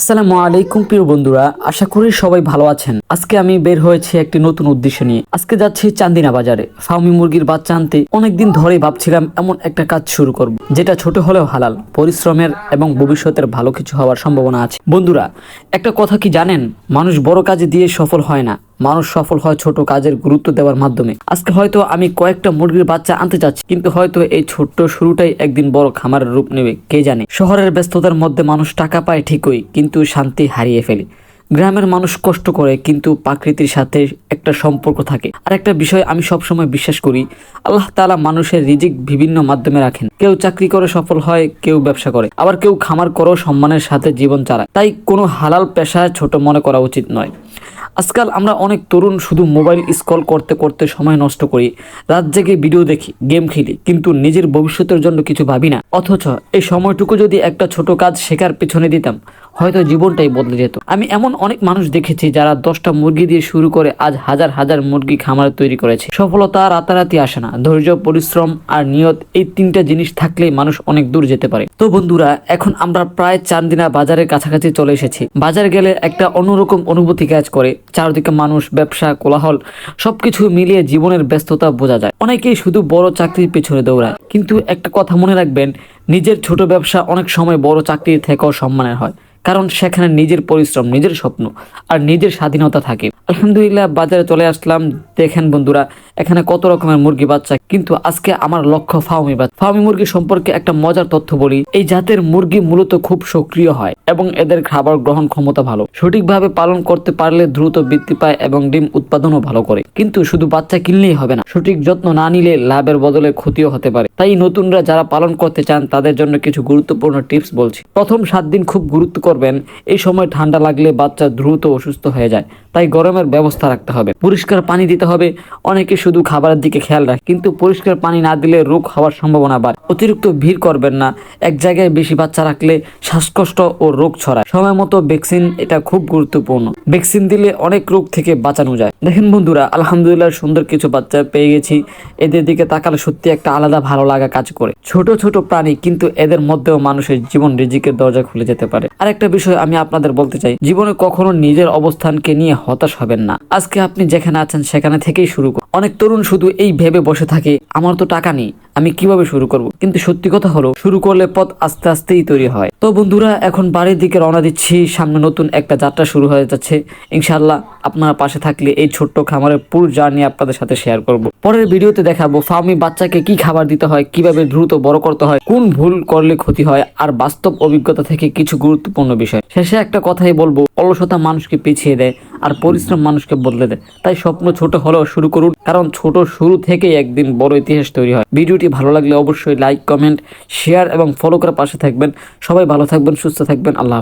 আসসালামু আলাইকুম প্রিয় বন্ধুরা, আশা করি সবাই ভালো আছেন। আজকে আমি বের হয়েছি একটি নতুন উদ্দেশ্য নিয়ে। আজকে যাচ্ছি চান্দিনা বাজারে ফার্মি মুরগির বাচ্চা আনতে। অনেকদিন ধরেই ভাবছিলাম এমন একটা কাজ শুরু করব, যেটা ছোট হলেও হালাল, পরিশ্রমের এবং ভবিষ্যতের ভালো কিছু হওয়ার সম্ভাবনা আছে। বন্ধুরা, একটা কথা কি জানেন? মানুষ বড় কাজে দিয়ে সফল হয় না, মানুষ সফল হয় ছোট কাজের গুরুত্ব দেওয়ার মাধ্যমে। আজকে হয়তো আমি কয়েকটা মুরগির বাচ্চা আনতে চাচ্ছি, কিন্তু হয়তো এই ছোট্ট শুরুটাই একদিন বড় খামারের রূপ নেবে, কে জানে। শহরের ব্যস্ততার মধ্যে মানুষ টাকা পায় ঠিকই, কিন্তু শান্তি হারিয়ে ফেলে। গ্রামের মানুষ কষ্ট করে, কিন্তু প্রকৃতির সাথে একটা সম্পর্ক থাকে। আর একটা বিষয় আমি সবসময় বিশ্বাস করি, আল্লাহ তাআলা মানুষের রিজিক বিভিন্ন মাধ্যমে রাখেন। কেউ চাকরি করে সফল হয়, কেউ ব্যবসা করে, আবার কেউ খামার করেও সম্মানের সাথে জীবন চালায়। তাই কোনো হালাল পেশা ছোট মনে করা উচিত নয়। আজকাল আমরা অনেক তরুণ শুধু মোবাইল স্ক্রল করতে করতে সময় নষ্ট করি, রাত জেগে ভিডিও দেখি, গেম খেলি, কিন্তু নিজের ভবিষ্যতের জন্য কিছু ভাবি না। অথচ এই সময়টুকু যদি একটা ছোট কাজ শেখার পেছনে দিতাম, হয়তো জীবনটাই বদলে যেত। আমি এমন অনেক মানুষ দেখেছি যারা 10টা মুরগি দিয়ে শুরু করে আজ হাজার হাজার মুরগি খামার তৈরি করেছে। সফলতা রাতারাতি আসে না, ধৈর্য, পরিশ্রম আর নিয়ত, এই তিনটা জিনিস থাকলেই মানুষ অনেক দূর যেতে পারে। তো বন্ধুরা, এখন আমরা প্রায় চান্দিনা বাজারের কাছাকাছি চলে এসেছি। বাজার গেলে একটা অন্যরকম অনুভূতি কাজ করে। চারদিকে মানুষ, ব্যবসা, কোলাহল, সবকিছু মিলিয়ে জীবনের ব্যস্ততা বোঝা যায়। অনেকেই শুধু বড় চাকরির পেছনে দৌড়ায়, কিন্তু একটা কথা মনে রাখবেন, নিজের ছোট ব্যবসা অনেক সময় বড় চাকরির থেকেও সম্মানের হয়, কারণ সেখানে নিজের পরিশ্রম, নিজের স্বপ্ন আর নিজের স্বাধীনতা থাকে। আলহামদুলিল্লাহ, বাজারে চলে আসলাম। দেখেন বন্ধুরা, এখানে কত রকমের মুরগি বাচ্চা, কিন্তু আজকে আমার লক্ষ্য ফার্মি বাচ্চা। ফার্মি মুরগি সম্পর্কে একটা মজার তথ্য বলি। এই জাতের মুরগি মূলত খুব সক্রিয় হয় এবং এদের খাবার গ্রহণ ক্ষমতা ভালো। সঠিকভাবে পালন করতে পারলে দ্রুত বৃদ্ধি পায় এবং ডিম উৎপাদনও ভালো করে। কিন্তু শুধু বাচ্চা কিনলেই হবে না, সঠিক যত্ন না নিলে লাভের বদলে ক্ষতিও হতে পারে। তাই নতুনরা যারা পালন করতে চান, তাদের জন্য কিছু গুরুত্বপূর্ণ টিপস বলছি। প্রথম 7 দিন খুব গুরুত্ব করবেন। এই সময় ঠান্ডা লাগলে বাচ্চা দ্রুত অসুস্থ হয়ে যায়, তাই গরমের ব্যবস্থা রাখতে হবে। পরিষ্কার পানি দিতে হবে। অনেকে শুধু খাবারের দিকে খেয়াল রাখে, কিন্তু পরিষ্কার পানি না দিলে রোগ হওয়ার সম্ভাবনা বাড়ে। অতিরিক্ত ভিড় করবেন না। এক জায়গায় বেশি বাচ্চা রাখলে শ্বাসকষ্ট ও রোগ ছড়ায়। সময় মতো ভ্যাকসিন, এটা খুব গুরুত্বপূর্ণ। ভ্যাকসিন দিলে অনেক রোগ থেকে বাঁচানো যায়। দেখেন বন্ধুরা, আলহামদুলিল্লাহ সুন্দর কিছু বাচ্চা পেয়ে গেছি। এদের দিকে তাকালে সত্যি একটা আলাদা ভালো লাগা কাজ করে। ছোট ছোট প্রাণী, কিন্তু এদের মধ্যেও মানুষের জীবন, রিজিকের দরজা খুলে যেতে পারে। আর একটা বিষয় আমি আপনাদের বলতে চাই, জীবনে কখনো নিজের অবস্থানকে নিয়ে হতাশ হবেন না। আজকে আপনি যেখানে আছেন সেখানে থেকেই শুরু করুন। অনেক তরুণ শুধু এই ভেবে বসে থাকে, আমার তো টাকা নেই, আমি কিভাবে শুরু করব। কিন্তু সত্যি কথা হলো, শুরু করলে পথ আস্তে আস্তেই তৈরি হয়। তো বন্ধুরা, এখন বাড়ির দিকে রওনা দিচ্ছি। সামনে নতুন একটা যাত্রা শুরু হয়ে যাচ্ছে। ইনশাআল্লাহ আপনারা পাশে থাকলে এই ছোট্ট খামারের পুরো জার্নি আপনাদের সাথে শেয়ার করব। পরের ভিডিওতে দেখাবো ফার্মি বাচ্চাকে কি খাবার দিতে হয়, কিভাবে দ্রুত বড় করতে হয়, কোন ভুল করলে ক্ষতি হয়, আর বাস্তব অভিজ্ঞতা থেকে কিছু গুরুত্বপূর্ণ বিষয়। শেষে একটা কথাই বলবো, অলসতা মানুষকে পিছিয়ে দেয় আর পরিশ্রম মানুষকে বদলে দেয়। তাই স্বপ্ন ছোট হলেও শুরু করুন, কারণ ছোট শুরু থেকেই একদিন বড় ইতিহাস তৈরি হয়। ভিডিওটি ভালো লাগলে অবশ্যই লাইক, কমেন্ট, শেয়ার এবং ফলো করে পাশে থাকবেন। সবাই ভালো থাকবেন, সুস্থ থাকবেন। আল্লাহ হাফেজ।